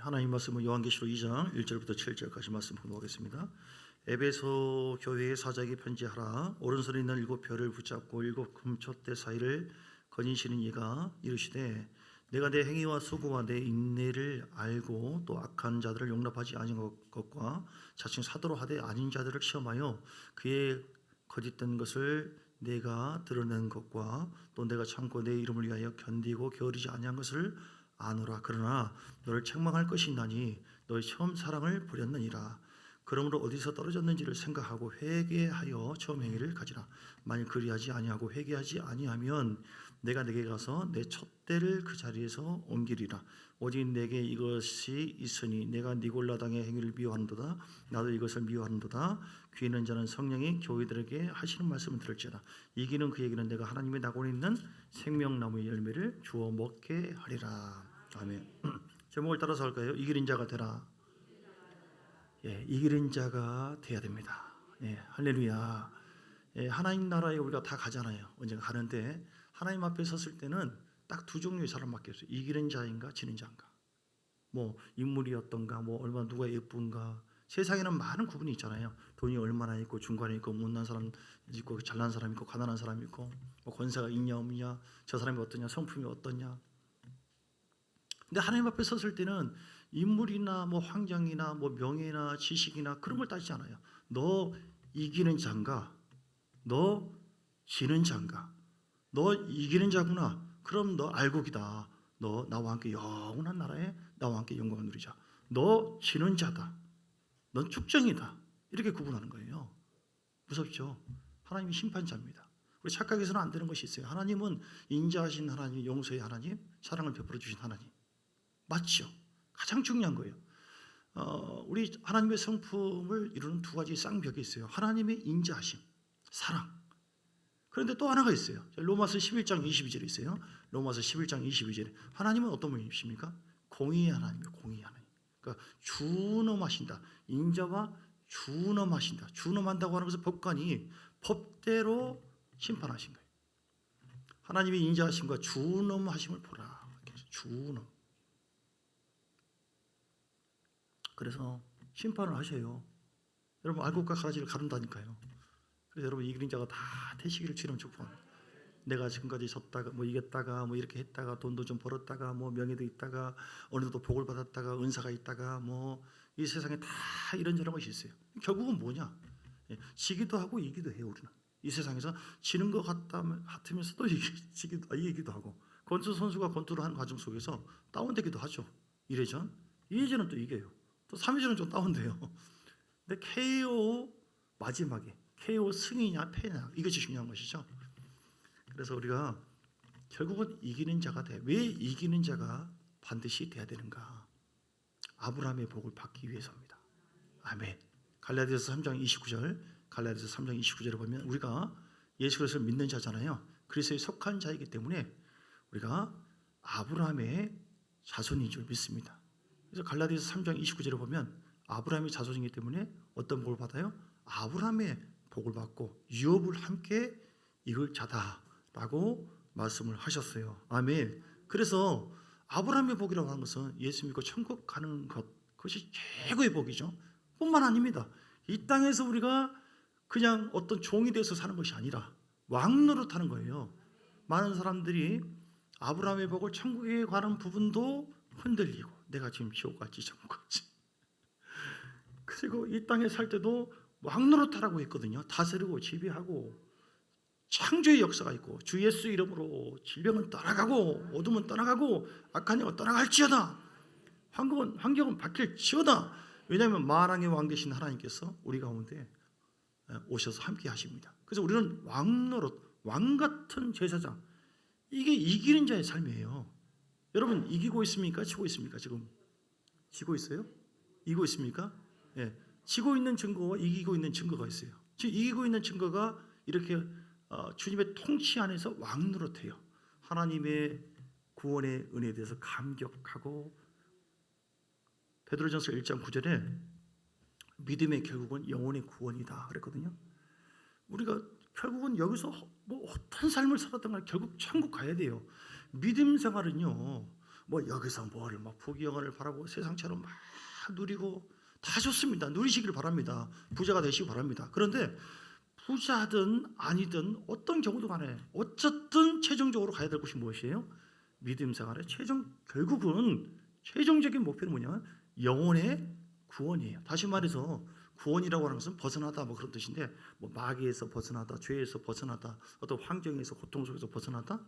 하나님 말씀은 요한계시록 2장 1절부터 7절까지 말씀 보도하겠습니다. 에베소 교회의 사자에게 편지하라. 오른손에 있는 7별을 붙잡고 7 금촛대 사이를 거니시는 이가 이르시되 내가 내 행위와 수고와 내 인내를 알고 또 악한 자들을 용납하지 아니한 것과 자칭 사도로 하되 아닌 자들을 시험하여 그의 거짓된 것을 내가 드러낸 것과 또 내가 참고 내 이름을 위하여 견디고 게으르지 아니한 것을 아노라. 그러나 너를 책망할 것이 있나니 너의 처음 사랑을 버렸느니라. 그러므로 어디서 떨어졌는지를 생각하고 회개하여 처음 행위를 가지라. 만일 그리하지 아니하고 회개하지 아니하면 내가 내게 가서 내 촛대를 그 자리에서 옮기리라. 오직 내게 이것이 있으니 내가 니골라당의 행위를 미워하는도다. 나도 이것을 미워하는도다. 귀 있는 자는 성령이 교회들에게 하시는 말씀을 들을지어다. 이기는 그에게는 내가 하나님의 낙원에 있는 생명나무의 열매를 주어 먹게 하리라. 아멘. 제목을 따라서 할까요? 이기는 자가 되라. 예, 이기는 자가 돼야 됩니다. 예, 할렐루야. 예, 하나님 나라에 우리가 다 가잖아요. 언젠가 가는데 하나님 앞에 섰을 때는 딱 두 종류의 사람밖에 없어요. 이기는 자인가 지는 자인가. 뭐 인물이 어떤가, 뭐 얼마나 누가 예쁜가. 세상에는 많은 구분이 있잖아요. 돈이 얼마나 있고 중간에 있고 못난 사람 있고 잘난 사람 있고 가난한 사람 있고 뭐 권세가 있냐 없냐, 저 사람이 어떠냐, 성품이 어떠냐. 근데 하나님 앞에 섰을 때는 인물이나 뭐 환경이나 뭐 명예나 지식이나 그런 걸 따지지 않아요. 너 이기는 자인가? 너 지는 자인가? 너 이기는 자구나. 그럼 너 알곡이다. 너 나와 함께 영원한 나라에 나와 함께 영광을 누리자. 너 지는 자다. 넌 축정이다. 이렇게 구분하는 거예요. 무섭죠? 하나님이 심판자입니다. 우리 착각해서는 안 되는 것이 있어요. 하나님은 인자하신 하나님, 용서의 하나님, 사랑을 베풀어 주신 하나님. 맞죠? 가장 중요한 거예요. 우리 하나님의 성품을 이루는 두 가지 쌍벽이 있어요. 하나님의 인자하심, 사랑. 그런데 또 하나가 있어요. 로마서 11장 22절에 있어요. 로마서 11장 22절에 하나님은 어떤 분이십니까? 공의의 하나님이에요. 공의의 하나님. 그러니까 준엄하신다. 인자와 준엄하신다. 준엄한다고 하는 것은 법관이 법대로 심판하신 거예요. 하나님의 인자하심과 준엄하심을 보라. 준엄. 그래서 심판을 하셔요. 여러분 알곡과 가라지를 가른다니까요. 그래서 여러분 이기는 자가 다 되시기를 주님 축복합니다. 내가 지금까지 졌다가 뭐 이겼다가 뭐 이렇게 했다가 돈도 좀 벌었다가 뭐 명예도 있다가 어느 정도 복을 받았다가 은사가 있다가 뭐 이 세상에 다 이런저런 것이 있어요. 결국은 뭐냐? 지기도 하고 이기도 해요. 우리는 이 세상에서 지는 것 같으면서도 이기도 하고 권투 선수가 권투를 하는 과정 속에서 다운되기도 하죠. 1회전, 2회전은 또 이겨요. 또 3회전은 좀 다운돼요. 근데 KO 마지막에 KO 승이냐 패냐 이것이 중요한 것이죠. 그래서 우리가 결국은 이기는 자가 돼. 왜 이기는 자가 반드시 돼야 되는가? 아브라함의 복을 받기 위해서입니다. 아멘. 갈라디아서 3장 29절, 갈라디아서 3장 29절에 보면 우리가 예수 그리스도를 믿는 자잖아요. 그리스도에 속한 자이기 때문에 우리가 아브라함의 자손인 줄 믿습니다. 그래서 갈라디아서 3장 29절에 보면 아브라함의 자손이기 때문에 어떤 복을 받아요? 아브라함의 복을 받고 유업을 함께 이룰 자다라고 말씀을 하셨어요. 아멘. 그래서 아브라함의 복이라고 하는 것은 예수 믿고 천국 가는 것, 그것이 최고의 복이죠. 뿐만 아닙니다. 이 땅에서 우리가 그냥 어떤 종이 돼서 사는 것이 아니라 왕노릇하는 거예요. 많은 사람들이 아브라함의 복을 천국에 가는 부분도 흔들리고 내가 지금 지옥 갈지 천국 갈지 그리고 이 땅에 살 때도 왕노릇하라고 했거든요. 다스리고 지배하고 창조의 역사가 있고 주 예수 이름으로 질병은 떠나가고 어둠은 떠나가고 악한 영은 떠나갈지어다. 환경은 바뀔지어다. 왜냐하면 만왕의 왕 되신 하나님께서 우리 가운데 오셔서 함께 하십니다. 그래서 우리는 왕노릇, 왕같은 제사장, 이게 이기는 자의 삶이에요. 여러분 이기고 있습니까? 지고 있습니까? 지금 지고 있어요? 이기고 있습니까? 예, 지고 있는 증거와 이기고 있는 증거가 있어요. 지금 이기고 있는 증거가 이렇게 주님의 통치 안에서 왕노릇해요. 하나님의 구원의 은혜에 대해서 감격하고 베드로전서 1장 9절에 믿음의 결국은 영혼의 구원이다 그랬거든요. 우리가 결국은 여기서 뭐 어떤 삶을 살았던 간에 결국 천국 가야 돼요. 믿음 생활은요 뭐 여기서 뭐를 막 부귀영화를 바라고 세상처럼 막 누리고 다 좋습니다. 누리시기를 바랍니다. 부자가 되시기 바랍니다. 그런데 부자든 아니든 어떤 경우도 간에 어쨌든 최종적으로 가야 될 것이 무엇이에요? 믿음 생활의 결국은 최종적인 목표는 뭐냐? 영혼의 구원이에요. 다시 말해서 구원이라고 하는 것은 벗어나다 뭐 그런 뜻인데, 뭐 마귀에서 벗어나다, 죄에서 벗어나다, 어떤 환경에서 고통 속에서 벗어나다,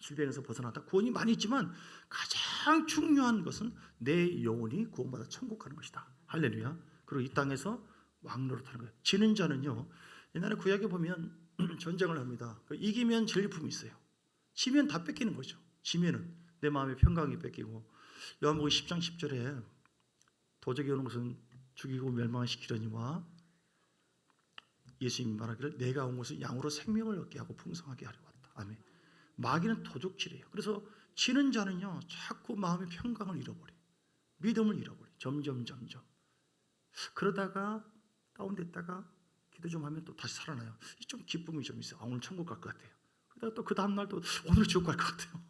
질병에서 벗어나다, 구원이 많이 있지만 가장 중요한 것은 내 영혼이 구원받아 천국 가는 것이다. 할렐루야. 그리고 이 땅에서 왕노릇하는 거예요. 지는 자는요, 옛날에 구약에 보면 전쟁을 합니다. 이기면 전리품이 있어요. 지면 다 뺏기는 거죠. 지면은 내 마음의 평강이 뺏기고, 요한복음 10장 10절에 도적이 오는 것은 죽이고 멸망시키려니와 예수님이 말하기를 내가 온 것은 양으로 생명을 얻게 하고 풍성하게 하려 왔다. 아멘. 마귀는 도적질이에요. 그래서 지는 자는요, 자꾸 마음의 평강을 잃어버려요. 믿음을 잃어버려요. 점점. 그러다가 다운됐다가 기도 좀 하면 또 다시 살아나요. 좀 기쁨이 좀 있어요. 오늘 천국 갈 것 같아요. 그러다가 또 그 다음날 또 오늘 지옥 갈 것 같아요.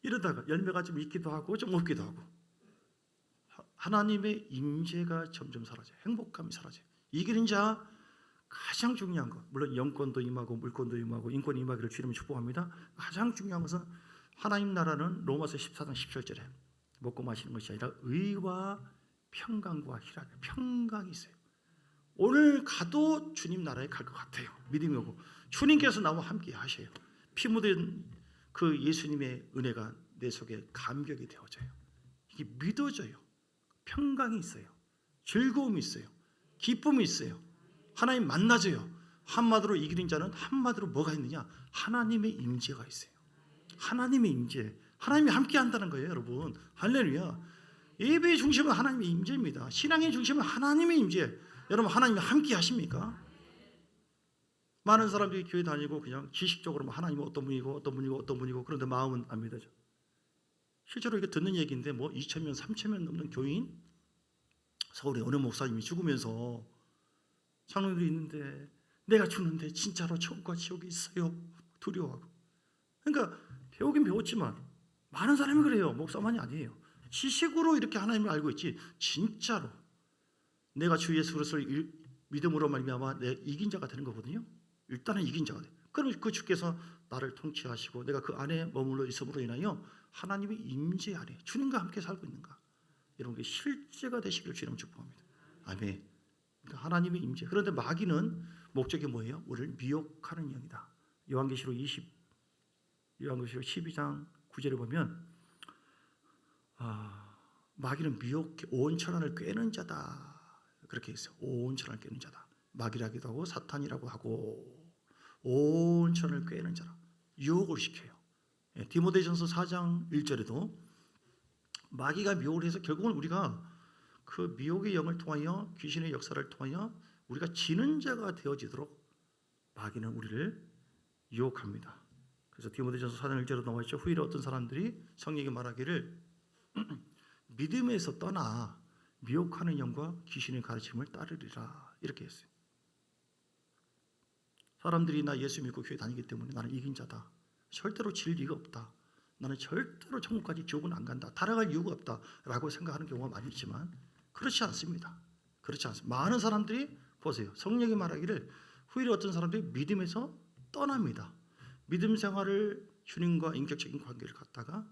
이러다가 열매가 좀 있기도 하고 좀 없기도 하고, 하나님의 임재가 점점 사라져요. 행복감이 사라져요. 이기는 자 가장 중요한 것, 물론 영권도 임하고 물권도 임하고 인권이 임하기를 주님이 축복합니다. 가장 중요한 것은 하나님 나라는 로마서 14장 17절에 먹고 마시는 것이 아니라 의와 평강과 희락, 평강이 있어요. 오늘 가도 주님 나라에 갈 것 같아요. 믿음이 오고 주님께서 나와 함께 하셔요. 피 묻은 그 예수님의 은혜가 내 속에 감격이 되어져요. 이게 믿어져요. 평강이 있어요. 즐거움이 있어요. 기쁨이 있어요. 하나님 만나져요. 한마디로 이기는 자는 한마디로 뭐가 있느냐? 하나님의 임재가 있어요. 하나님의 임재. 하나님이 함께 한다는 거예요, 여러분. 할렐루야. 예배의 중심은 하나님의 임재입니다. 신앙의 중심은 하나님의 임재. 여러분, 하나님이 함께 하십니까? 많은 사람들이 교회 다니고 그냥 지식적으로 하나님은 어떤 분이고 그런데 마음은 안 믿어져. 실제로 이게 듣는 얘기인데, 뭐 2,000명, 3,000명 넘는 교인, 서울에 어느 목사님이 죽으면서 장로들이 있는데 내가 죽는데 진짜로 천국과 지옥이 있어요. 두려워하고. 그러니까 배우긴 배웠지만 많은 사람이 그래요. 목사만이 아니에요. 지식으로 이렇게 하나님을 알고 있지 진짜로 내가 주 예수 그리스도를 믿음으로 말미암아 내 이긴 자가 되는 거거든요. 일단은 이긴 자가 돼. 그럼 그 주께서 나를 통치하시고 내가 그 안에 머물러 있음으로 인하여 하나님의 임재 아래 주님과 함께 살고 있는가, 이런 게 실제가 되시기를 주님 축복합니다. 아멘. 그러니까 하나님의 임재. 그런데 마귀는 목적이 뭐예요? 우리를 미혹하는 영이다. 요한계시록 12장 9절에 보면 마귀는 미혹해 온 천하를 꿰는 자다. 그렇게 있어요. 온 천하를 꿰는 자다. 마귀라기도 하고 사탄이라고 하고 온 천하를 꿰는 자라. 유혹을 시켜요. 디모데전서 4장 1절에도 마귀가 미혹을 해서 결국은 우리가 그 미혹의 영을 통하여 귀신의 역사를 통하여 우리가 지는 자가 되어지도록 마귀는 우리를 유혹합니다. 그래서 디모데전서 4장 1절에 나와 있죠. 후일에 어떤 사람들이 성령이 말하기를 믿음에서 떠나 미혹하는 영과 귀신의 가르침을 따르리라, 이렇게 했어요. 사람들이 나 예수 믿고 교회 다니기 때문에 나는 이긴 자다, 절대로 질 리가 없다, 나는 절대로 천국까지 지옥은 안 간다, 따라갈 이유가 없다 라고 생각하는 경우가 많이 있지만 그렇지 않습니다. 그렇지 않습니다. 많은 사람들이 보세요. 성령이 말하기를 후일에 어떤 사람들이 믿음에서 떠납니다. 믿음 생활을 주님과 인격적인 관계를 갖다가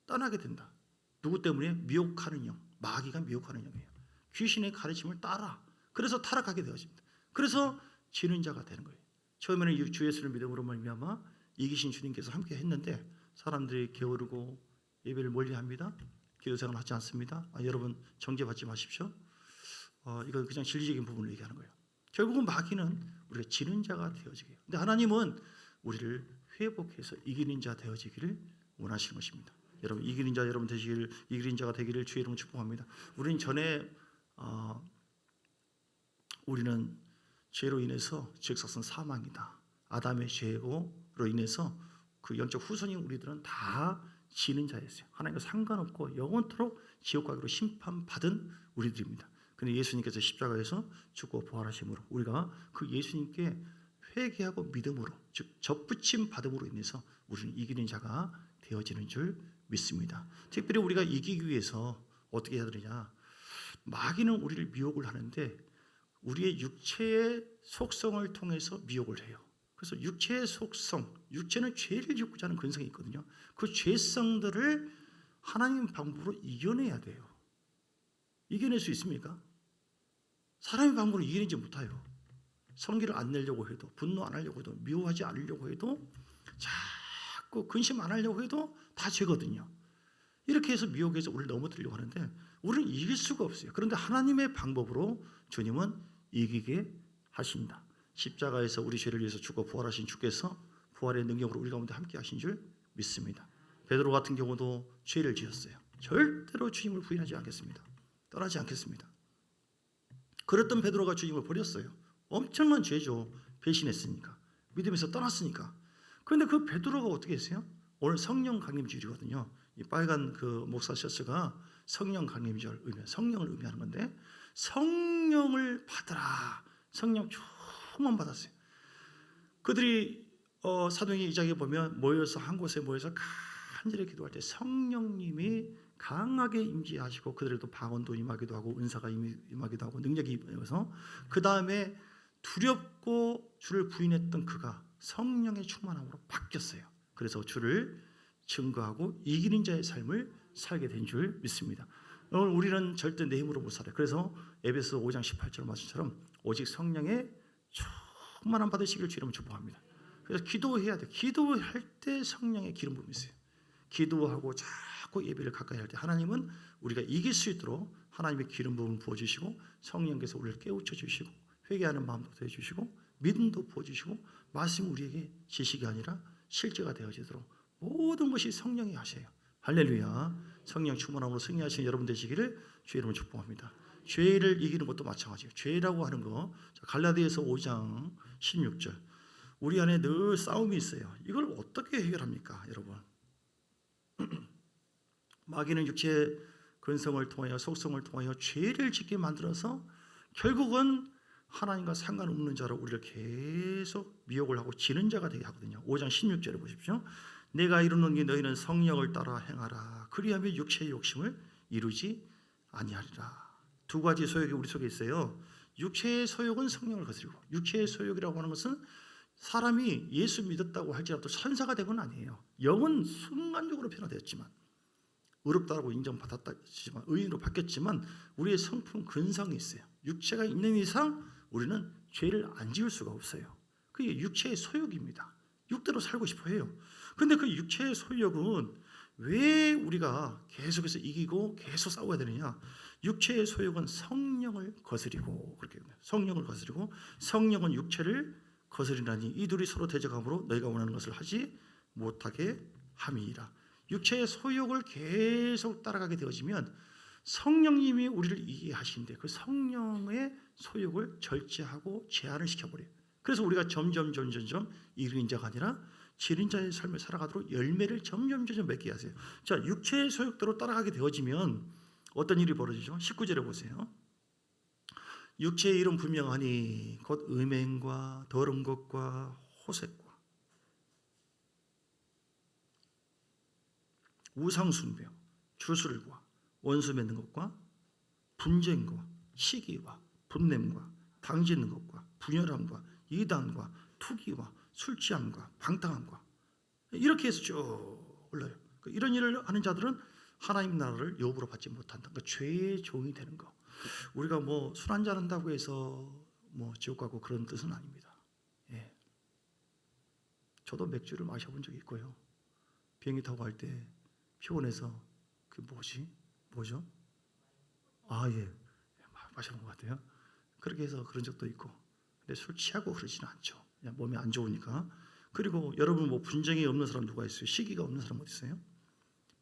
떠나게 된다. 누구 때문에? 미혹하는 영, 마귀가 미혹하는 영이에요. 귀신의 가르침을 따라. 그래서 타락하게 되어집니다. 그래서 지는 자가 되는 거예요. 처음에는 주 예수를 믿음으로 말미암아 이기신 주님께서 함께 했는데 사람들이 게으르고 예배를 멀리합니다. 기도생활을 하지 않습니다. 여러분 정죄받지 마십시오. 이거 그냥 진리적인 부분을 얘기하는 거예요. 결국은 마귀는 우리가 지는 자가 되어지게 해요. 근데 하나님은 우리를 회복해서 이기는 자 되어지기를 원하시는 것입니다. 여러분 이기는 자 여러분 되시기를, 이기는 자가 되기를 주의 이름으로 축복합니다. 우리는 전에 우리는 죄로 인해서 지역사선 사망이다. 아담의 죄로 인해서 그 영적 후손인 우리들은 다 지는 자였어요. 하나님과 상관없고 영원토록 지옥 가기로 심판받은 우리들입니다. 그런데 예수님께서 십자가에서 죽고 부활하심으로 우리가 그 예수님께 회개하고 믿음으로, 즉 접붙임 받음으로 인해서 우리는 이기는 자가 되어지는 줄 믿습니다. 특별히 우리가 이기기 위해서 어떻게 해야 되느냐? 마귀는 우리를 미혹을 하는데 우리의 육체의 속성을 통해서 미혹을 해요. 그래서 육체의 속성, 육체는 죄를 짓고자 하는 근성이 있거든요. 그 죄성들을 하나님 방법으로 이겨내야 돼요. 이겨낼 수 있습니까? 사람의 방법으로 이겨내지 못해요. 성기를 안 내려고 해도, 분노 안 하려고 해도, 미워하지 않으려고 해도, 자꾸 근심 안 하려고 해도 다 죄거든요. 이렇게 해서 미혹해서 우리를 넘어뜨리려고 하는데 우리는 이길 수가 없어요. 그런데 하나님의 방법으로 주님은 이기게 하신다. 십자가에서 우리 죄를 위해서 죽어 부활하신 주께서 부활의 능력으로 우리 가운데 함께 하신 줄 믿습니다. 베드로 같은 경우도 죄를 지었어요. 절대로 주님을 부인하지 않겠습니다. 떠나지 않겠습니다. 그랬던 베드로가 주님을 버렸어요. 엄청난 죄죠. 배신했으니까. 믿음에서 떠났으니까. 그런데 그 베드로가 어떻게 했어요? 오늘 성령 강림주일이거든요. 이 빨간 그 목사 셔츠가 성령 강림절 의미, 성령을 의미하는 건데 성령을 받으라. 성령 충만 받았어요. 그들이 사도행전 2장에 보면 모여서 한 곳에 모여서 간절히 기도할 때 성령님이 강하게 임재하시고 그들에도 방언도 임하기도 하고 은사가 임하기도 하고 능력이 임해서 그 다음에 두렵고 주를 부인했던 그가 성령의 충만함으로 바뀌었어요. 그래서 주를 증거하고 이기는 자의 삶을 살게 된 줄 믿습니다. 오늘 우리는 절대 내 힘으로 못 살아요. 그래서 에베소 5장 18절 말씀처럼 오직 성령의 충만함 받으시길 주님을 축복합니다. 그래서 기도해야 돼요. 기도할 때 성령의 기름 부음이 있어요. 기도하고 자꾸 예배를 가까이 할 때 하나님은 우리가 이길 수 있도록 하나님의 기름 부음을 부어주시고 성령께서 우리를 깨우쳐 주시고 회개하는 마음도 해주시고 믿음도 부어주시고 말씀이 우리에게 지식이 아니라 실제가 되어지도록 모든 것이 성령이 하세요. 할렐루야. 성령 충만함으로 승리하시는 여러분 되시기를 주의 이름으로 축복합니다. 죄를 이기는 것도 마찬가지예요. 죄라고 하는 거 갈라디아서 5장 16절 우리 안에 늘 싸움이 있어요. 이걸 어떻게 해결합니까 여러분? 마귀는 육체의 근성을 통하여 속성을 통하여 죄를 짓게 만들어서 결국은 하나님과 상관없는 자로 우리를 계속 미혹을 하고 지는 자가 되게 하거든요. 5장 16절에 보십시오. 내가 이루노니 너희는 성령을 따라 행하라. 그리하면 육체의 욕심을 이루지 아니하리라. 두 가지 소욕이 우리 속에 있어요. 육체의 소욕은 성령을 거스르고 육체의 소욕이라고 하는 것은 사람이 예수 믿었다고 할지라도 천사가 되건 아니에요. 영은 순간적으로 변화되었지만 의롭다고 인정받았지만 의인으로 바뀌었지만 우리의 성품 근성이 있어요. 육체가 있는 이상 우리는 죄를 안 지을 수가 없어요. 그게 육체의 소욕입니다. 육대로 살고 싶어 해요. 그런데 그 육체의 소욕은 왜 우리가 계속해서 이기고 계속 싸워야 되느냐? 육체의 소욕은 성령을 거스리고 그렇게 성령을 거스리고 성령은 육체를 거스리나니 이 둘이 서로 대적함으로 너희가 원하는 것을 하지 못하게 함이라. 육체의 소욕을 계속 따라가게 되어지면 성령님이 우리를 이기게 하시는데 그 성령의 소욕을 절제하고 제한을 시켜버려요. 그래서 우리가 점점 이기는 자가 아니라 지는 자의 삶을 살아가도록 열매를 점점 맺게 하세요. 자, 육체의 소욕대로 따라가게 되어지면 어떤 일이 벌어지죠? 19절에 보세요. 육체의 일은 분명하니 곧 음행과 더러운 것과 호색과 우상숭배, 주술과 원수 맺는 것과 분쟁과 시기와 분냄과 당짓는 것과 분열함과 이단과 투기와 술 취함과 방탕함과 이렇게 해서 쭉 올라요. 이런 일을 하는 자들은 하나님 나라를 여부로 받지 못한다. 그러니까 죄의 종이 되는 거. 우리가 뭐 술 한잔 한다고 해서 뭐 지옥 가고 그런 뜻은 아닙니다. 예. 저도 맥주를 마셔본 적이 있고요. 비행기 타고 갈 때 피곤해서 그 뭐죠? 아 예, 마셔본 것 같아요. 그렇게 해서 그런 적도 있고. 근데 술 취하고 그러지는 않죠. 그냥 몸이 안 좋으니까. 그리고 여러분 뭐 분쟁이 없는 사람 누가 있어요? 시기가 없는 사람 어디 있어요?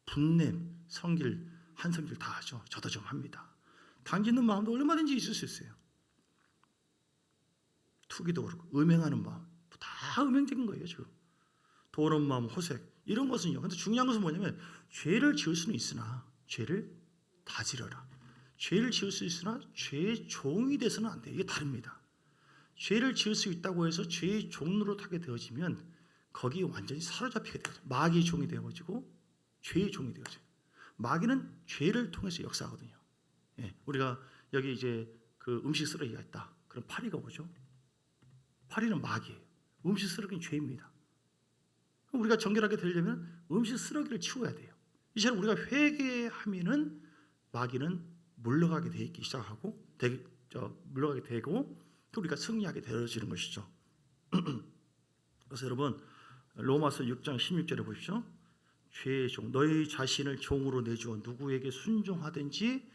분냄, 성질, 한성질 다 하죠. 저도 좀 합니다. 당짓는 마음도 얼마든지 있을 수 있어요. 투기도 그렇고 음행하는 마음 다 음행적인 거예요 지금. 도는 마음, 호색 이런 것은요. 근데 중요한 것은 뭐냐면 죄를 지을 수는 있으나 죄를 다지려라. 죄를 지을 수 있으나 죄의 종이 돼서는 안 돼요. 이게 다릅니다. 죄를 지을 수 있다고 해서 죄의 종로로 타게 되어지면 거기에 완전히 사로잡히게 돼요. 마귀의 종이 되어지고 죄의 종이 되어져요. 마귀는 죄를 통해서 역사하거든요. 예, 우리가 여기 이제 그 음식 쓰레기가 있다. 그럼 파리가 오죠. 파리는 마귀예요. 음식 쓰레기는 죄입니다. 우리가 정결하게 되려면 음식 쓰레기를 치워야 돼요. 이처럼 우리가 회개하면은 마귀는 물러가게 돼 있기 시작하고 물러가게 되고 또 우리가 승리하게 되어지는 것이죠. 그래서 여러분 로마서 6장 16절에 보십시오. 죄의 종 너희 자신을 종으로 내주어 누구에게 순종하든지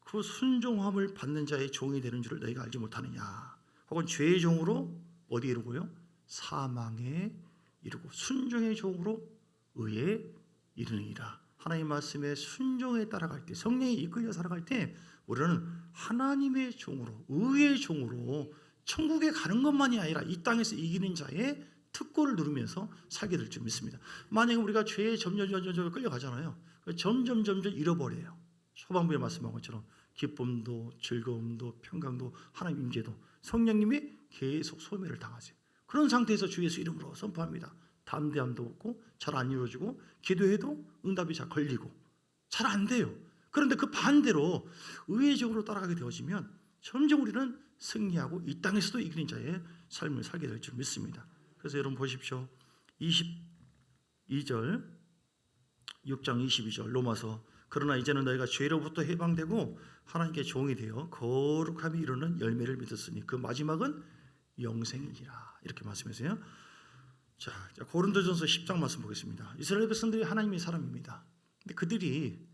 그 순종함을 받는 자의 종이 되는 줄을 너희가 알지 못하느냐. 혹은 죄의 종으로 어디에 이르고요? 사망에 이르고 순종의 종으로 의에 이르느니라. 하나님 말씀에 순종에 따라갈 때 성령이 이끌려 살아갈 때 우리는 하나님의 종으로 의의 종으로 천국에 가는 것만이 아니라 이 땅에서 이기는 자의 특권을 누리면서 살게 될 줄 믿습니다. 만약에 우리가 죄에 점점 끌려가잖아요. 점점 잃어버려요. 초반부에 말씀한 것처럼 기쁨도 즐거움도 평강도 하나님 임재도 성령님이 계속 소멸을 당하세요. 그런 상태에서 주 예수 이름으로 선포합니다. 담대함도 없고 잘 안 이루어지고 기도해도 응답이 잘 걸리고 잘 안 돼요. 그런데 그 반대로 의회적으로 따라가게 되어지면 점점 우리는 승리하고 이 땅에서도 이기는 자의 삶을 살게 될 줄 믿습니다. 그래서 여러분 보십시오. 22절 6장 22절 로마서 그러나 이제는 너희가 죄로부터 해방되고 하나님께 종이 되어 거룩함이 이루는 열매를 맺었으니 그 마지막은 영생이니라. 이렇게 말씀하세요. 자, 고린도전서 10장 말씀 보겠습니다. 이스라엘 백성들이 하나님의 사람입니다. 근데 그들이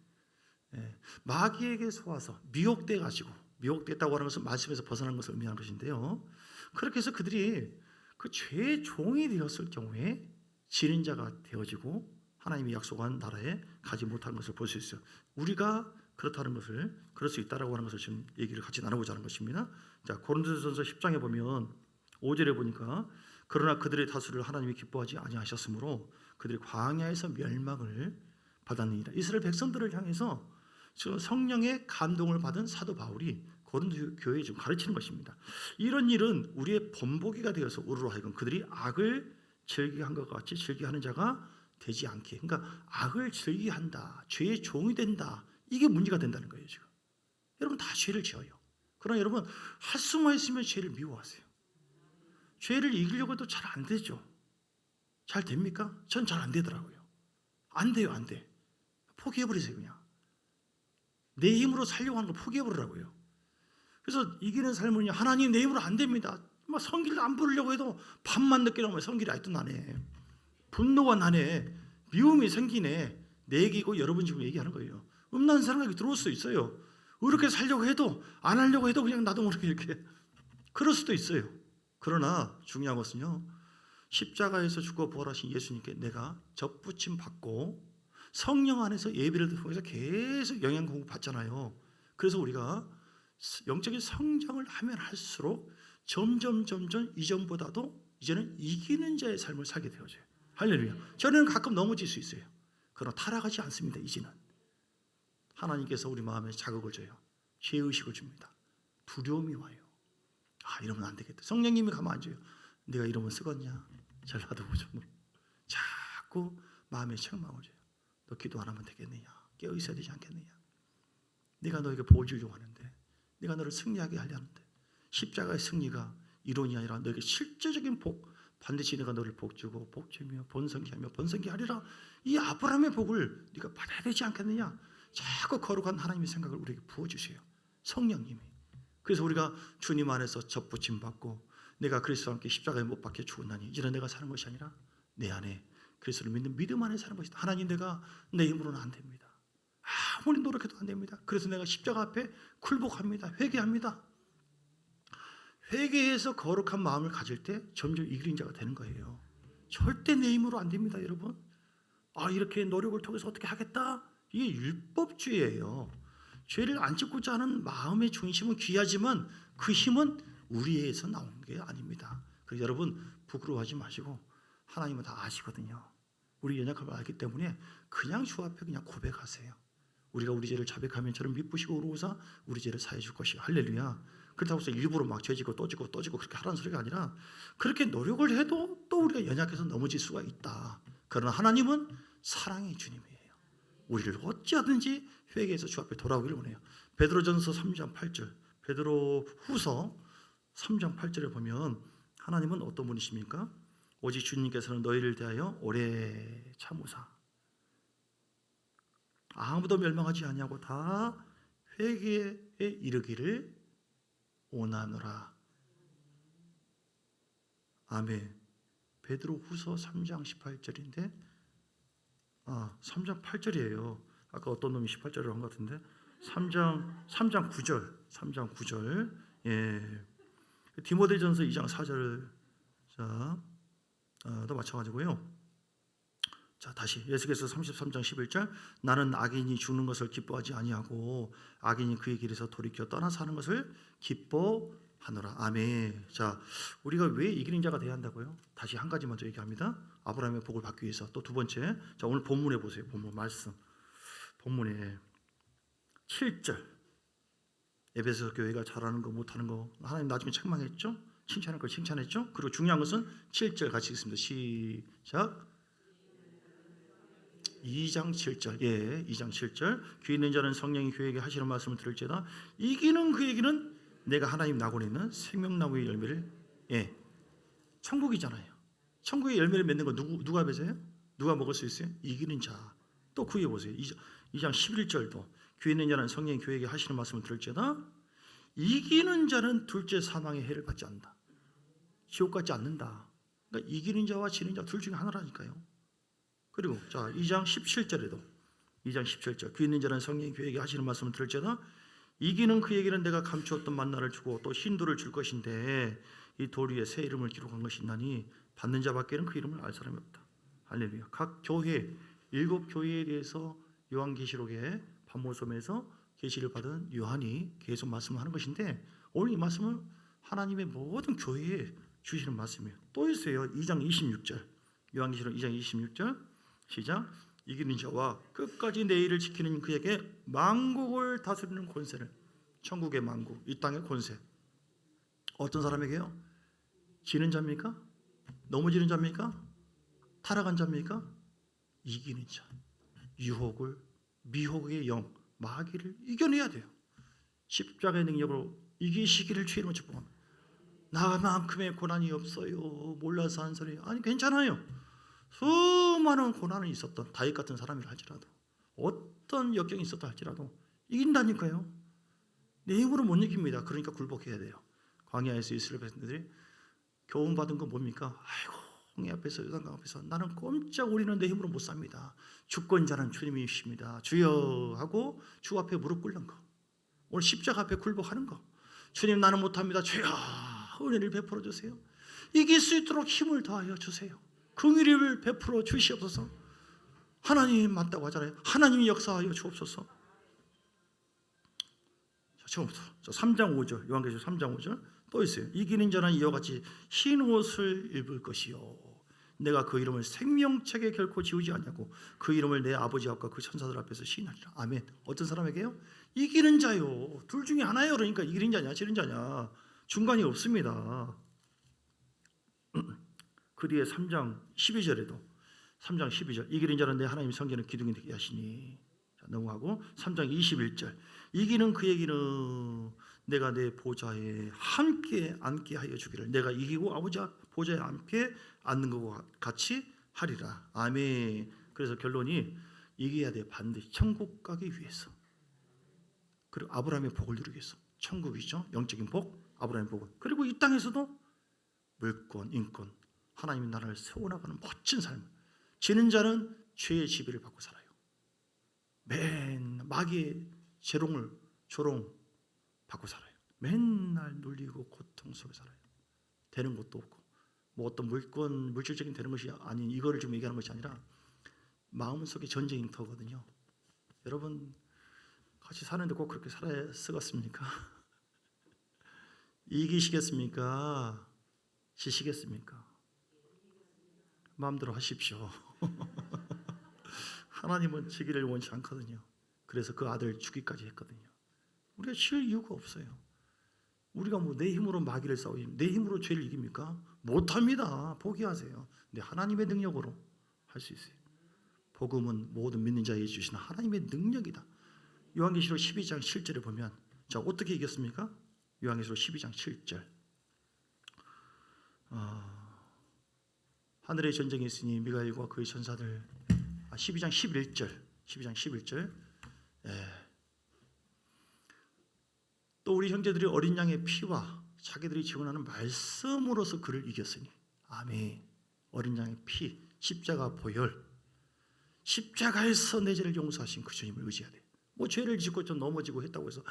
마귀에게 속아서 미혹돼 가지고 미혹됐다고 하는 것은 말씀에서 벗어난 것을 의미하는 것인데요. 그렇게 해서 그들이 그 죄의 종이 되었을 경우에 지는 자가 되어지고 하나님이 약속한 나라에 가지 못한 것을 볼 수 있어요. 우리가 그렇다는 것을 그럴 수 있다라고 하는 것을 지금 얘기를 같이 나누고자 하는 것입니다. 자, 고린도전서 10장에 보면 5절에 보니까 그러나 그들의 다수를 하나님이 기뻐하지 아니하셨으므로 그들이 광야에서 멸망을 받았느니라. 이스라엘 백성들을 향해서 지금 성령의 감동을 받은 사도 바울이 고린도 교회에 좀 가르치는 것입니다. 이런 일은 우리의 본보기가 되어서 우리로 하여금 그들이 악을 즐기게 한 것 같이 즐기게 하는 자가 되지 않게. 그러니까 악을 즐기게 한다. 죄의 종이 된다. 이게 문제가 된다는 거예요. 지금 여러분 다 죄를 지어요. 그러나 여러분 할 수만 있으면 죄를 미워하세요. 죄를 이기려고 해도 잘 안 되죠. 잘 됩니까? 전 잘 안 되더라고요. 안 돼요. 안 돼. 포기해버리세요. 그냥 내 힘으로 살려고 하는 거 포기해버리라고요. 그래서 이기는 삶은 하나님 내 힘으로 안 됩니다. 막 성기를 안 부르려고 해도 밤만 늦게 나오면 성길이 아직도 나네. 분노가 나네. 미움이 생기네. 내 얘기고 여러분 지금 얘기하는 거예요. 음란 생각이 들어올 수 있어요. 이렇게 살려고 해도 안 하려고 해도 그냥 나도 모르게 이렇게 그럴 수도 있어요. 그러나 중요한 것은요. 십자가에서 죽고 부활하신 예수님께 내가 접붙임 받고 성령 안에서 예배를 통해서 계속 영양 공급 받잖아요. 그래서 우리가 영적인 성장을 하면 할수록 점점 이전보다도 이제는 이기는 자의 삶을 살게 되어져요. 할렐루야. 저는 가끔 넘어질 수 있어요. 그러나 타락하지 않습니다. 이제는 하나님께서 우리 마음에 자극을 줘요. 죄의식을 줍니다. 두려움이 와요. 이러면 안 되겠다. 성령님이 가만 안 줘요. 내가 이러면 쓰겄냐? 잘 놔두고 좀 자꾸 마음에 책망을 줘요. 너 기도 안 하면 되겠느냐? 깨어 있어야 되지 않겠느냐? 내가 너에게 복을 주려고 하는데, 내가 너를 승리하게 하려는데, 십자가의 승리가 이론이 아니라 너에게 실제적인 복, 반드시 내가 너를 복 주고 복 주며 번성케하며 번성케하리라. 이 아브라함의 복을 네가 받아야 되지 않겠느냐? 자꾸 거룩한 하나님의 생각을 우리에게 부어주세요. 성령님이. 그래서 우리가 주님 안에서 접붙임 받고 내가 그리스도와 함께 십자가에 못 박혀 죽었나니 이제는 내가 사는 것이 아니라 내 안에 그리스도를 믿는 믿음 안에 사는 것이다. 하나님, 내가 내 힘으로는 안 됩니다. 아무리 노력해도 안 됩니다. 그래서 내가 십자가 앞에 굴복합니다. 회개합니다. 회개해서 거룩한 마음을 가질 때 점점 이기는 자가 되는 거예요. 절대 내 힘으로 안 됩니다. 여러분, 이렇게 노력을 통해서 어떻게 하겠다? 이게 율법주의예요. 죄를 안 짓고자 하는 마음의 중심은 귀하지만 그 힘은 우리에서 나오는 게 아닙니다. 그래서 여러분 부끄러워하지 마시고 하나님은 다 아시거든요. 우리 연약함을 알기 때문에 그냥 주 앞에 그냥 고백하세요. 우리가 우리 죄를 자백하면 저를 미쁘시고 의로우사 우리 죄를 사해 줄 것이요. 할렐루야. 그렇다고 해서 일부러 막 죄지고 또 지고 그렇게 하라는 소리가 아니라 그렇게 노력을 해도 또 우리가 연약해서 넘어질 수가 있다. 그러나 하나님은 사랑의 주님이에요. 우리를 어찌하든지 회개해서 주 앞에 돌아오기를 원해요. 베드로전서 3장 8절, 베드로후서 3장 8절에 보면 하나님은 어떤 분이십니까? 오직 주님께서는 너희를 대하여 오래 참으사 아무도 멸망하지 아니하고 다 회개에 이르기를 원하노라. 아멘. 베드로후서 3장 18절인데 3장 8절이에요. 아까 어떤 놈이 18절을 한 것 같은데 3장 9절. 예. 디모데전서 2장 4절. 또 마찬가지고요. 자, 다시 예수께서 33장 11절 나는 악인이 죽는 것을 기뻐하지 아니하고 악인이 그의 길에서 돌이켜 떠나 사는 것을 기뻐하노라. 아멘. 자, 우리가 왜 이기는 자가 되어야 한다고요? 다시 한 가지 먼저 얘기합니다. 아브라함의 복을 받기 위해서. 또 두 번째, 자, 오늘 본문에 보세요. 본문 말씀. 본문에 7절. 에베소 교회가 잘하는 거 못하는 거 하나님 나중에 책망했죠? 칭찬할 걸 칭찬했죠? 그리고 중요한 것은 7절 같이 읽습니다. 시작. 2장 7절. 예, 2장 7절. 귀 있는 자는 성령이 교회에게 하시는 말씀을 들을지어다. 이기는 그에게는 내가 하나님 낙원에 있는 생명나무의 열매를, 예, 천국이잖아요. 천국의 열매를 맺는 거 누가 맺어요? 누가 먹을 수 있어요? 이기는 자. 또 그 위에 보세요. 2장 11절도 귀 있는 자는 성령이 교회에게 하시는 말씀을 들을지어다. 이기는 자는 둘째 사망의 해를 받지 않는다. 지옥 가지 않는다. 그러니까 이기는 자와 지는 자 둘 중에 하나라니까요. 그리고 자, 2장 17절에도 2장 17절 귀 있는 자는 성령이 교회에게 하시는 말씀을 들을지어다. 이기는 그에게는 내가 감추었던 만나를 주고 또 흰돌을 줄 것인데 이 돌 위에 새 이름을 기록한 것이 있나니 받는 자밖에는 그 이름을 알 사람이 없다. 할렐루야. 각 교회 7 교회에 대해서 요한계시록의 반모섬에서 계시를 받은 요한이 계속 말씀하는 것인데 오늘 이 말씀은 하나님의 모든 교회에 주시는 말씀이에요. 또 있어요. 2장 26절 요한계시록 2장 26절 시작. 이기는 자와 끝까지 내 일을 지키는 그에게 만국을 다스리는 권세를. 천국의 만국, 이 땅의 권세. 어떤 사람에게요? 지는 자입니까? 넘어지는 자입니까? 타락한 자입니까? 이기는 자. 유혹을, 미혹의 영, 마귀를 이겨내야 돼요. 십자가의 능력으로 이기시기를 주님으로 축복합니다. 나만큼의 고난이 없어요. 몰라서 한 소리. 아니, 괜찮아요. 수많은 고난이 있었던 다윗 같은 사람이라 할지라도 어떤 역경이 있었다 할지라도 이긴다니까요. 내 힘으로 못 이깁니다. 그러니까 굴복해야 돼요. 광야에서 이스라엘 백성들이 교훈받은 건 뭡니까? 아이고, 홍해 앞에서 요단강 앞에서 나는 꼼짝 우리는 내 힘으로 못 삽니다. 주권자는 주님이십니다. 주여 하고 주 앞에 무릎 꿇는 거. 오늘 십자가 앞에 굴복하는 거. 주님 나는 못합니다. 주여 은혜를 베풀어 주세요. 이길 수 있도록 힘을 더하여 주세요. 긍휼을 베풀어 주시옵소서. 하나님 맞다고 하잖아요. 하나님이 역사하여 주옵소서. 자, 처음부터 3장 5절 요한계시록 3장 5절 또 있어요. 이기는 자는 이와 같이 흰 옷을 입을 것이요 내가 그 이름을 생명책에 결코 지우지 않냐고 그 이름을 내 아버지 앞과 그 천사들 앞에서 시인하리라. 아멘. 어떤 사람에게요? 이기는 자요. 둘 중에 하나예요. 그러니까 이기는 자냐 지는 자냐 중간이 없습니다. 그 뒤에 3장 12절에도 3장 12절 이기는 자는 내 하나님 성전의 기둥이 되게 하시니. 자, 넘어가고 3장 21절 이기는 그에게는 내가 내 보좌에 함께 앉게 하여 주기를. 내가 이기고 아버지 보좌에 함께 앉는 것과 같이 하리라. 아멘. 그래서 결론이 이겨야 돼. 반드시 천국 가기 위해서. 그리고 아브라함의 복을 누리기 위해서. 천국이죠. 영적인 복, 아브라함의 복을. 그리고 이 땅에서도 물권, 인권, 하나님의 나라를 세워나가는 멋진 삶. 지는 자는 죄의 지배를 받고 살아요. 맨 마귀의 조롱 받고 살아요. 맨날 눌리고 고통 속에 살아요. 되는 것도 없고 뭐 어떤 물질적인 되는 것이 아닌 이거를 지금 얘기하는 것이 아니라 마음속에 전쟁터거든요. 여러분 같이 사는데 꼭 그렇게 살아야 쓰겠습니까? 이기시겠습니까? 지시겠습니까? 마음대로 하십시오. 하나님은 지기를 원치 않거든요. 그래서 그 아들 죽이까지 했거든요. 우리가 칠 이유가 없어요. 우리가 뭐 내 힘으로 마귀를 싸우니 내 힘으로 죄를 이깁니까? 못합니다. 포기하세요. 근데 하나님의 능력으로 할 수 있어요. 복음은 모든 믿는 자에게 주시는 하나님의 능력이다. 요한계시록 12장 7절에 보면 자 어떻게 이겼습니까? 요한계시록 12장 7절 하늘에 전쟁이 있으니 미가엘과 그의 천사들 12장 11절 또 우리 형제들이 어린 양의 피와 자기들이 증언하는 말씀으로서 그를 이겼으니 아멘. 어린 양의 피 십자가 보혈 십자가에서 내 죄를 용서하신 그 주님을 의지해야 돼. 뭐 죄를 짓고 좀 넘어지고 했다고 해서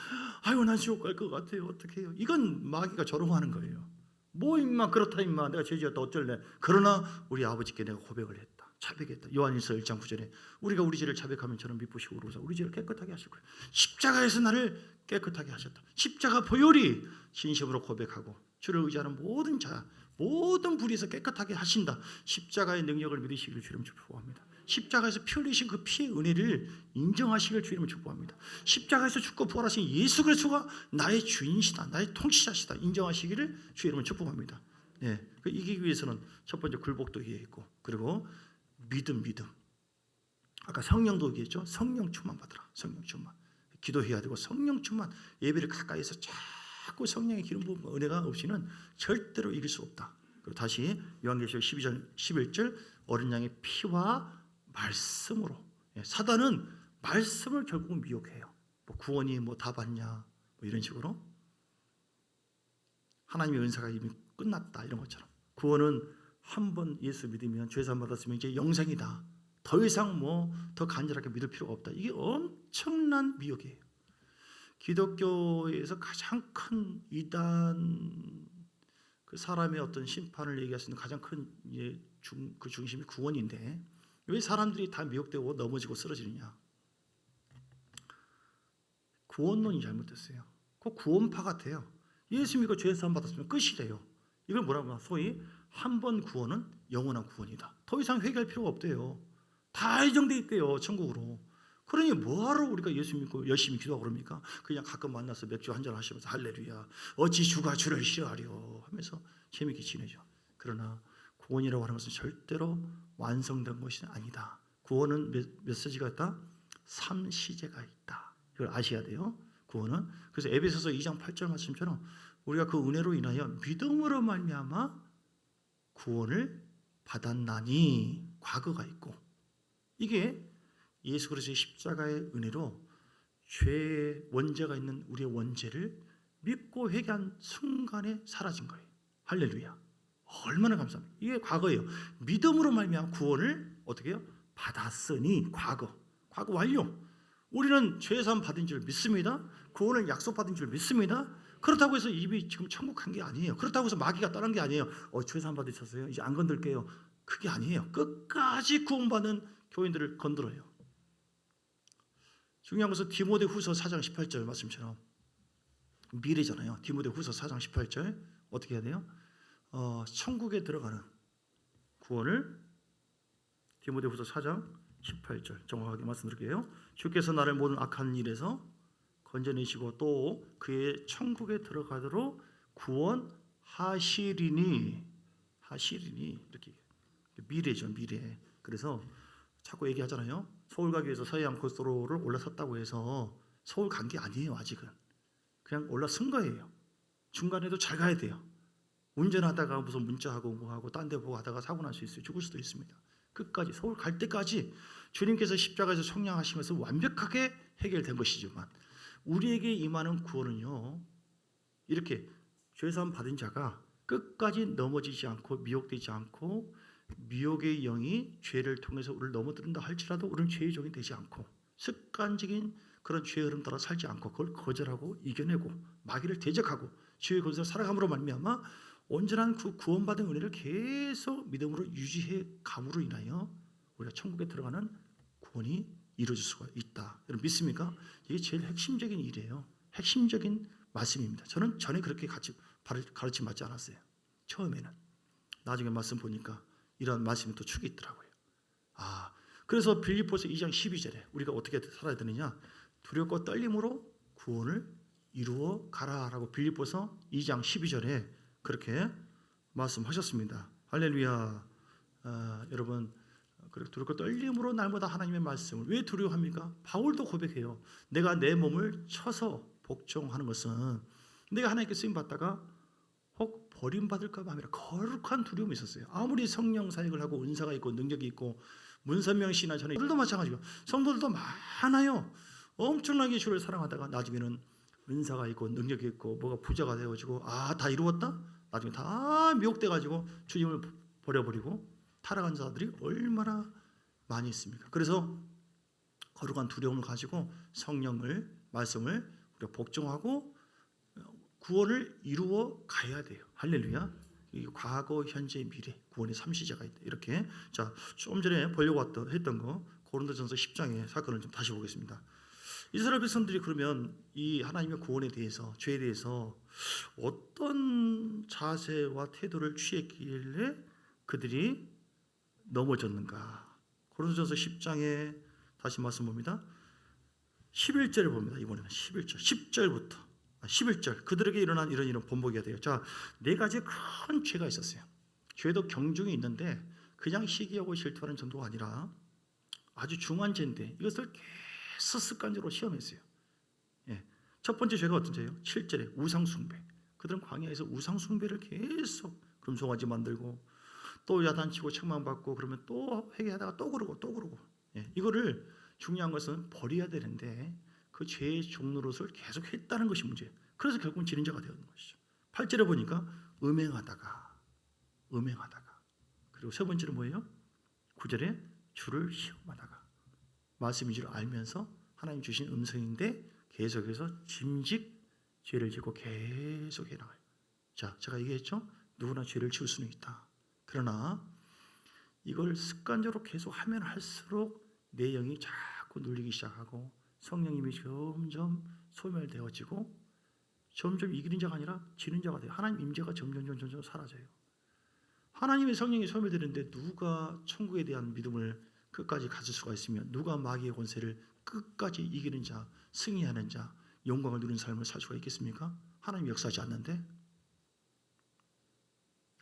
아유 난 지옥 갈 것 같아요 어떻게 해요? 이건 마귀가 조롱하는 거예요. 뭐 임마 그렇다 임마 내가 죄 지었다 어쩔래. 그러나 우리 아버지께 내가 고백을 했다 자백했다. 요한일서 1장 9절에 우리가 우리 죄를 자백하면 저는 미쁘시고 우로사 우리 죄를 깨끗하게 하실 거예요. 십자가에서 나를 깨끗하게 하셨다. 십자가 보혈이 진심으로 고백하고 주를 의지하는 모든 자 모든 불의에서 깨끗하게 하신다. 십자가의 능력을 믿으시기를 주님 축복합니다. 십자가에서 피 흘리신 그 피의 은혜를 인정하시길 주님을 축복합니다. 십자가에서 죽고 부활하신 예수 그리스도가 나의 주인이시다 나의 통치자시다 인정하시기를 주님을 축복합니다. 네, 이기기 위해서는 첫 번째 굴복도 얘기했고 그리고 믿음 아까 성령도 얘기했죠. 성령 충만 받으라. 성령 충만 기도해야 되고 성령 충만 예배를 가까이서 자꾸 성령의 기름 부음 은혜가 없이는 절대로 이길 수 없다. 그리고 다시 요한계시록 12장 11절 어린 양의 피와 말씀으로 사단은 말씀을 결국은 미혹해요. 뭐 구원이 뭐 다 받냐 뭐 이런 식으로 하나님의 은사가 이미 끝났다 이런 것처럼 구원은 한 번 예수 믿으면 죄사함 받았으면 이제 영생이다. 더 이상 뭐 더 간절하게 믿을 필요가 없다. 이게 엄청난 미혹이에요. 기독교에서 가장 큰 이단 그 사람의 어떤 심판을 얘기할 수 있는 가장 큰 그 중심이 구원인데 왜 사람들이 다 미혹되고 넘어지고 쓰러지느냐? 구원론이 잘못됐어요. 그 구원파 같아요. 예수 믿고 죄 사함 받았으면 끝이래요. 이걸 뭐라고 하나? 소위 한 번 구원은 영원한 구원이다. 더 이상 회개할 필요가 없대요. 다 예정돼 있대요. 천국으로. 그러니 뭐하러 우리가 예수 믿고 열심히 기도하고 그럽니까? 그냥 가끔 만나서 맥주 한잔 하시면서 할렐루야 어찌 주가 주를 싫어하려 하면서 재밌게 지내죠. 그러나 구원이라고 하는 것은 절대로 완성된 것이 아니다. 구원은 메시지가 있다? 3시제가 있다. 이걸 아셔야 돼요. 구원은. 그래서 에베소서 2장 8절 말씀처럼 우리가 그 은혜로 인하여 믿음으로 말미암아 구원을 받았나니 과거가 있고 이게 예수 그리스도의 십자가의 은혜로 죄의 원죄가 있는 우리의 원죄를 믿고 회개한 순간에 사라진 거예요. 할렐루야. 얼마나 감사합니다. 이게 과거예요. 믿음으로 말미암아 구원을 어떻게 해요? 받았으니 과거 완료. 우리는 죄사함 받은 줄 믿습니다. 구원을 약속받은 줄 믿습니다. 그렇다고 해서 입이 지금 천국 간 게 아니에요. 그렇다고 해서 마귀가 떠난 게 아니에요. 죄사함 받으셨어요? 이제 안 건들게요. 그게 아니에요. 끝까지 구원받는 교인들을 건드려요. 중요한 것은 디모데후서 4장 18절 말씀처럼 미래잖아요. 디모데후서 4장 18절 어떻게 해야 돼요? 천국에 들어가는 구원을 디모데후서 4장 18절 정확하게 말씀드릴게요. 주께서 나를 모든 악한 일에서 건져내시고 또 그의 천국에 들어가도록 구원하시리니 이렇게 미래죠. 미래. 그래서 자꾸 얘기하잖아요. 서울 가기 위해서 서해안 고속도로를 올라섰다고 해서 서울 간 게 아니에요. 아직은 그냥 올라선 거예요. 중간에도 잘 가야 돼요. 운전하다가 무슨 문자하고 뭐하고 딴 데 보고 하다가 사고 날 수 있어요. 죽을 수도 있습니다. 끝까지 서울 갈 때까지 주님께서 십자가에서 속량하시면서 완벽하게 해결된 것이지만 우리에게 임하는 구원은요 이렇게 죄사함 받은 자가 끝까지 넘어지지 않고 미혹되지 않고 미혹의 영이 죄를 통해서 우리를 넘어뜨린다 할지라도 우리는 죄의 종이 되지 않고 습관적인 그런 죄의 흐름 따라 살지 않고 그걸 거절하고 이겨내고 마귀를 대적하고 주의 권세로 살아감으로 말미암아 온전한 그 구원받은 은혜를 계속 믿음으로 유지해 감으로 인하여 우리가 천국에 들어가는 구원이 이루어질 수가 있다. 여러분 믿습니까? 이게 제일 핵심적인 일이에요. 핵심적인 말씀입니다. 저는 전에 그렇게 가르침 받지 않았어요. 처음에는. 나중에 말씀 보니까 이런 말씀이 또 축이 있더라고요. 그래서 빌립보서 2장 12절에 우리가 어떻게 살아야 되느냐? 두렵고 떨림으로 구원을 이루어 가라라고 빌립보서 2장 12절에 그렇게 말씀하셨습니다. 할렐루야. 여러분 그리고 두렵고 떨림으로 날마다 하나님의 말씀을 왜 두려워합니까? 바울도 고백해요. 내가 내 몸을 쳐서 복종하는 것은 내가 하나님께 쓰임 받다가 혹 버림받을까 봐 아니라 거룩한 두려움이 있었어요. 아무리 성령 사역을 하고 은사가 있고 능력이 있고 문선명 씨나 저는 우리도 마찬가지고 성도들도 많아요. 엄청나게 주를 사랑하다가 나중에는 은사가 있고 능력이 있고 뭐가 부자가 되어지고 다 이루었다? 나중에 다 미혹돼가지고 주님을 버려버리고 타락한 자들이 얼마나 많이 있습니까? 그래서 거룩한 두려움을 가지고 성령을 말씀을 우리가 복종하고 구원을 이루어 가야 돼요. 할렐루야. 이 과거, 현재, 미래 구원의 3시제가 있다. 이렇게 자, 좀 전에 보려고 했던 거 고린도전서 10장의 사건을 좀 다시 보겠습니다. 이스라엘 백성들이 그러면 이 하나님의 구원에 대해서 죄에 대해서 어떤 자세와 태도를 취했길래 그들이 넘어졌는가? 고린도전서 10장에 다시 말씀 봅니다. 11절을 봅니다. 이번에는 11절, 10절부터 11절 그들에게 일어난 이런 본보기가 돼요. 자, 네 가지 큰 죄가 있었어요. 죄도 경중이 있는데 그냥 시기하고 질투하는 정도가 아니라 아주 중한 죄인데 이것을 계속 습관적으로 시험했어요. 예. 첫 번째 죄가 어떤 죄예요? 7절에 우상숭배. 그들은 광야에서 우상숭배를 계속 금송아지 만들고 또 야단치고 책망받고 그러면 또 회개하다가 또 그러고 예. 이거를 중요한 것은 버려야 되는데 그 죄의 종노릇을 계속 했다는 것이 문제예요. 그래서 결국은 지는 자가 되는 것이죠. 8절에 보니까 음행하다가 그리고 세 번째는 뭐예요? 9절에 주를 시험하다가 말씀인 줄 알면서 하나님 주신 음성인데 계속해서 짐짓 죄를 짓고 계속 해나가요. 자, 제가 얘기했죠? 누구나 죄를 지을 수는 있다. 그러나 이걸 습관적으로 계속 하면 할수록 내 영이 자꾸 눌리기 시작하고 성령님이 점점 소멸되어지고 점점 이기는 자가 아니라 지는 자가 돼요. 하나님 임재가 점점 사라져요. 하나님의 성령이 소멸되는데 누가 천국에 대한 믿음을 끝까지 가질 수가 있으며 누가 마귀의 권세를 끝까지 이기는 자, 승리하는 자, 영광을 누리는 삶을 살 수가 있겠습니까? 하나님 역사하지 않는데.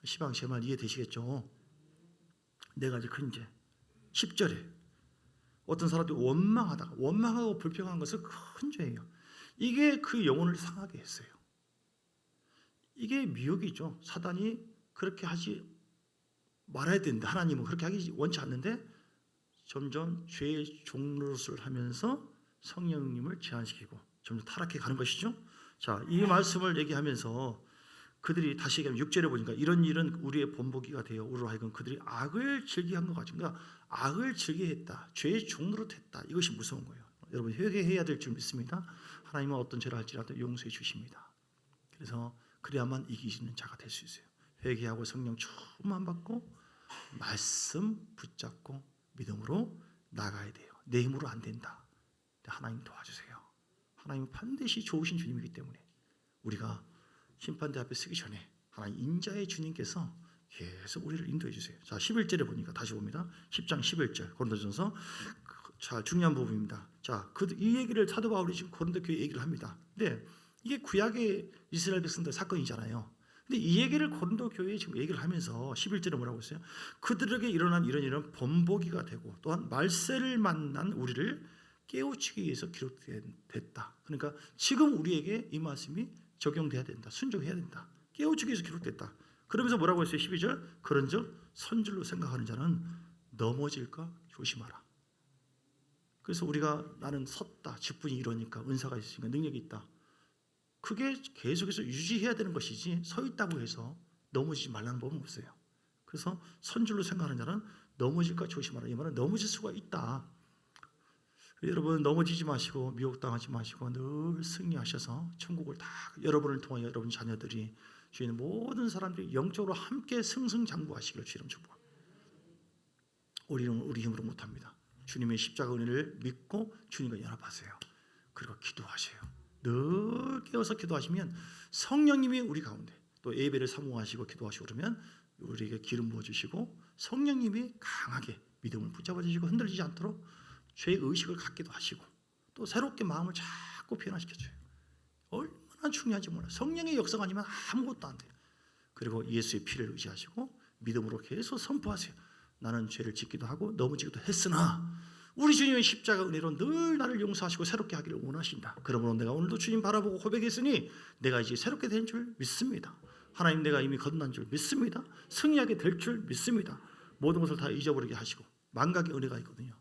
시방 제 말 이해되시겠죠? 네 가지 큰 죄. 10절에 어떤 사람들이 원망하고 불평한 것은 큰 죄예요. 이게 그 영혼을 상하게 했어요. 이게 미혹이죠. 사단이 그렇게 하지 말아야 되는데 하나님은 그렇게 하기 원치 않는데 점점 죄의 종노릇을 하면서 성령님을 제한시키고 점점 타락해 가는 것이죠. 자, 이 말씀을 얘기하면서 그들이 다시 얘기하면 6절에 보니까 이런 일은 우리의 본보기가 되어 우리로 하여금 그들이 악을 즐기한 것 같죠. 그러니까 악을 즐기했다. 죄의 종노릇했다. 이것이 무서운 거예요. 여러분 회개해야 될 줄 믿습니다. 하나님은 어떤 죄를 할지라도 용서해 주십니다. 그래서 그래야만 이기시는 자가 될 수 있어요. 회개하고 성령 충만 받고 말씀 붙잡고 믿음으로 나가야 돼요. 내 힘으로 안 된다. 하나님 도와주세요. 하나님은 반드시 좋으신 주님이기 때문에 우리가 심판대 앞에 서기 전에 하나님 인자의 주님께서 계속 우리를 인도해 주세요. 자, 11절에 보니까 다시 봅니다. 10장 11절 고린도전서 자, 중요한 부분입니다. 자, 이 얘기를 사도 바울이 지금 고린도 교회 얘기를 합니다. 근데 이게 구약의 이스라엘 백성들 사건이잖아요. 근데 이 얘기를 고린도 교회에 지금 얘기를 하면서 11절에 뭐라고 했어요? 그들에게 일어난 이런 본보기가 되고 또한 말세를 만난 우리를 깨우치기 위해서 기록됐다. 그러니까 지금 우리에게 이 말씀이 적용돼야 된다. 순종해야 된다. 깨우치기 위해서 기록됐다. 그러면서 뭐라고 했어요? 12절 그런즉 선줄로 생각하는 자는 넘어질까 조심하라. 그래서 우리가 나는 섰다. 직분이 이러니까 은사가 있으니까 능력이 있다. 그게 계속해서 유지해야 되는 것이지 서 있다고 해서 넘어지지 말라는 법은 없어요. 그래서 선줄로 생각하는 자는 넘어질까 조심하라. 이 말은 넘어질 수가 있다. 여러분 넘어지지 마시고 미혹당하지 마시고 늘 승리하셔서 천국을 다 여러분을 통하여 여러분 자녀들이 주인 모든 사람들이 영적으로 함께 승승장구하시기를 주님 축복합니다. 우리는 우리 힘으로 못합니다. 주님의 십자가 은혜를 믿고 주님과 연합하세요. 그리고 기도하세요. 늘 깨어서 기도하시면 성령님이 우리 가운데 또 예배를 사모하시고 기도하시고 그러면 우리에게 기름 부어주시고 성령님이 강하게 믿음을 붙잡아 주시고 흔들리지 않도록 죄의 의식을 갖기도 하시고 또 새롭게 마음을 자꾸 변화시켜줘요. 얼마나 중요한지 몰라요. 성령의 역사가 아니면 아무것도 안 돼요. 그리고 예수의 피를 의지하시고 믿음으로 계속 선포하세요. 나는 죄를 짓기도 하고 넘어지기도 했으나 우리 주님의 십자가 은혜로 늘 나를 용서하시고 새롭게 하기를 원하신다. 그러므로 내가 오늘도 주님 바라보고 고백했으니 내가 이제 새롭게 된 줄 믿습니다. 하나님, 내가 이미 거듭난 줄 믿습니다. 승리하게 될 줄 믿습니다. 모든 것을 다 잊어버리게 하시고 망각의 은혜가 있거든요.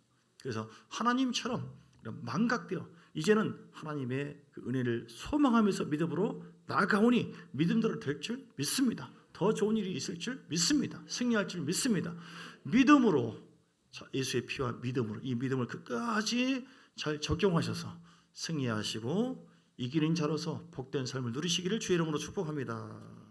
그래서 하나님처럼 망각되어 이제는 하나님의 그 은혜를 소망하면서 믿음으로 나아가오니 믿음대로 될 줄 믿습니다. 더 좋은 일이 있을 줄 믿습니다. 승리할 줄 믿습니다. 믿음으로, 예수의 피와 믿음으로, 이 믿음을 끝까지 잘 적용하셔서 승리하시고 이기는 자로서 복된 삶을 누리시기를 주의 이름으로 축복합니다.